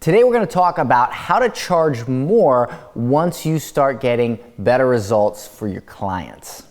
Today we're going to talk about how to charge more once you start getting better results for your clients.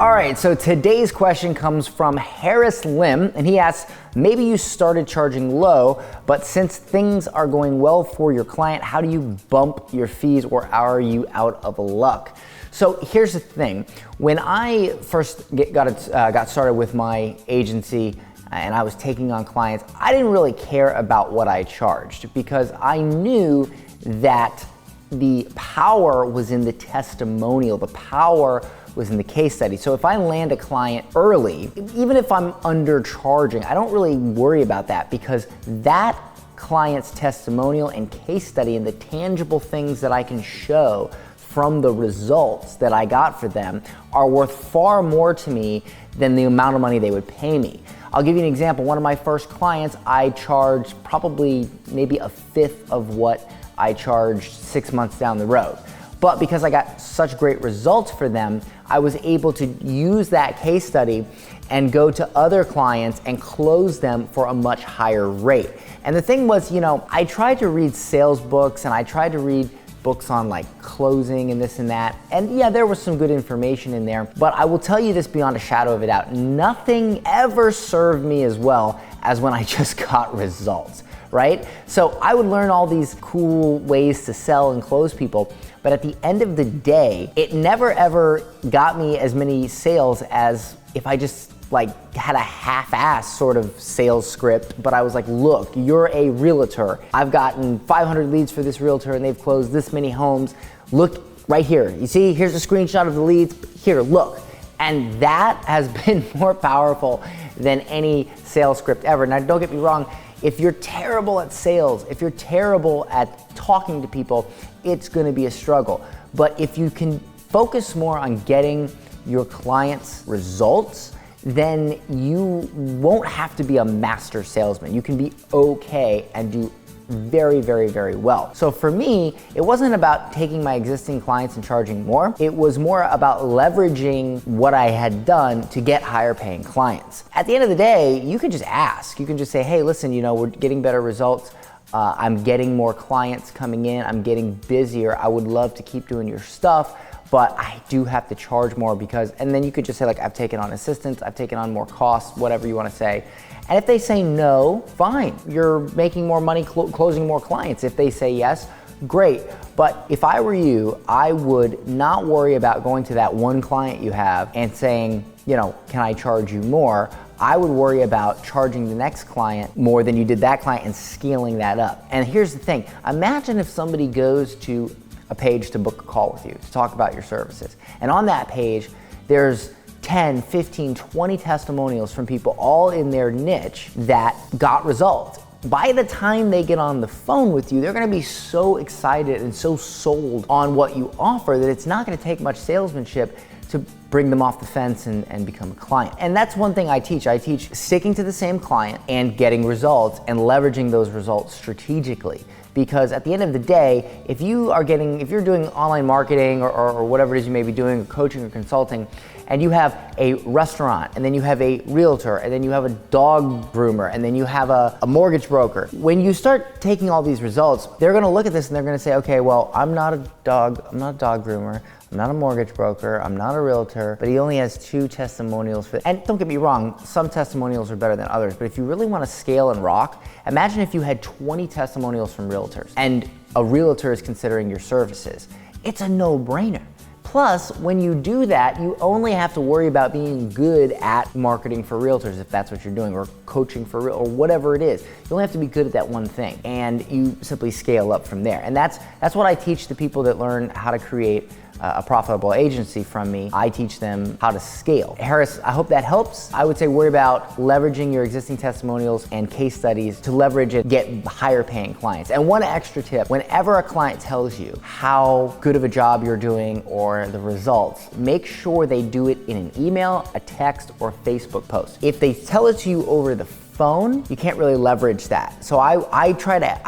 All right, so today's question comes from Harris Lim, and he asks, maybe you started charging low, but since things are going well for your client, how do you bump your fees, or are you out of luck? So here's the thing. When I first got started with my agency and I was taking on clients, I didn't really care about what I charged because I knew that the power was in the testimonial. The power was in the case study. So if I land a client early, even if I'm undercharging, I don't really worry about that because that client's testimonial and case study and the tangible things that I can show from the results that I got for them are worth far more to me than the amount of money they would pay me. I'll give you an example. One of my first clients, I charged probably maybe a fifth of what I charged 6 months down the road. But because I got such great results for them, I was able to use that case study and go to other clients and close them for a much higher rate. And the thing was, I tried to read sales books and I tried to read books on like closing and this and that. And yeah, there was some good information in there, but I will tell you this beyond a shadow of a doubt, nothing ever served me as well as when I just got results, right? So I would learn all these cool ways to sell and close people, but at the end of the day, it never ever got me as many sales as if I just had a half-ass sort of sales script, but I was like, look, you're a realtor. I've gotten 500 leads for this realtor and they've closed this many homes. Look right here. You see, here's a screenshot of the leads. Here, look. And that has been more powerful than any sales script ever. Now, don't get me wrong. If you're terrible at sales, if you're terrible at talking to people, it's gonna be a struggle. But if you can focus more on getting your clients' results, then you won't have to be a master salesman. You can be okay and do very, very, very well. So for me, it wasn't about taking my existing clients and charging more. It was more about leveraging what I had done to get higher paying clients. At the end of the day, you can just ask. You can just say, hey, listen, we're getting better results. I'm getting more clients coming in. I'm getting busier. I would love to keep doing your stuff, but I do have to charge more because, and then you could just say I've taken on assistants, I've taken on more costs, whatever you want to say. And if they say no, fine. You're making more money closing more clients. If they say yes, great. But if I were you, I would not worry about going to that one client you have and saying, can I charge you more? I would worry about charging the next client more than you did that client and scaling that up. And here's the thing. Imagine if somebody goes to a page to book a call with you to talk about your services. And on that page, there's 10, 15, 20 testimonials from people all in their niche that got results. By the time they get on the phone with you, they're gonna be so excited and so sold on what you offer that it's not gonna take much salesmanship to bring them off the fence and become a client. And that's one thing I teach. I teach sticking to the same client and getting results and leveraging those results strategically. Because at the end of the day, if you're doing online marketing or whatever it is you may be doing, or coaching or consulting, and you have a restaurant, and then you have a realtor, and then you have a dog groomer, and then you have a mortgage broker. When you start taking all these results, they're gonna look at this and they're gonna say, okay, well, I'm not a dog groomer, I'm not a mortgage broker, I'm not a realtor, but he only has 2 testimonials. And don't get me wrong, some testimonials are better than others, but if you really wanna scale and rock, imagine if you had 20 testimonials from realtors and a realtor is considering your services. It's a no-brainer. Plus, when you do that, you only have to worry about being good at marketing for realtors if that's what you're doing, or coaching for real, or whatever it is. You only have to be good at that one thing, and you simply scale up from there. And that's what I teach the people that learn how to create a profitable agency from me. I teach them how to scale. Harris, I hope that helps. I would say worry about leveraging your existing testimonials and case studies to leverage it, get higher paying clients. And one extra tip, whenever a client tells you how good of a job you're doing or the results, make sure they do it in an email, a text, or Facebook post. If they tell it to you over the phone, you can't really leverage that. So I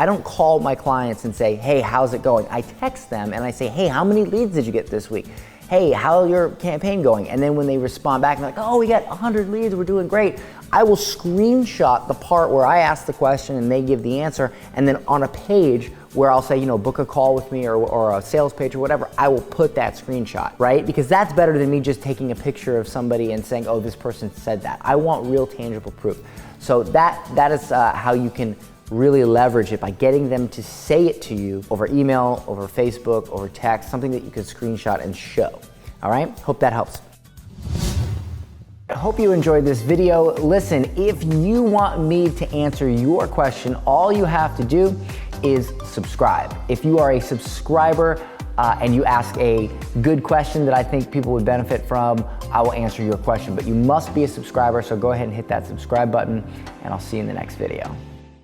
don't call my clients and say, hey, how's it going? I text them and I say, hey, how many leads did you get this week? Hey, how's your campaign going? And then when they respond back, they're like, oh, we got 100 leads, we're doing great. I will screenshot the part where I ask the question and they give the answer, and then on a page where I'll say, book a call with me or a sales page or whatever, I will put that screenshot, right? Because that's better than me just taking a picture of somebody and saying, oh, this person said that. I want real tangible proof. So that is how you can really leverage it, by getting them to say it to you over email, over Facebook, over text, something that you can screenshot and show. All right, hope that helps. I hope you enjoyed this video. Listen, if you want me to answer your question, all you have to do is subscribe. If you are a subscriber and you ask a good question that I think people would benefit from, I will answer your question. But you must be a subscriber, so go ahead and hit that subscribe button, and I'll see you in the next video.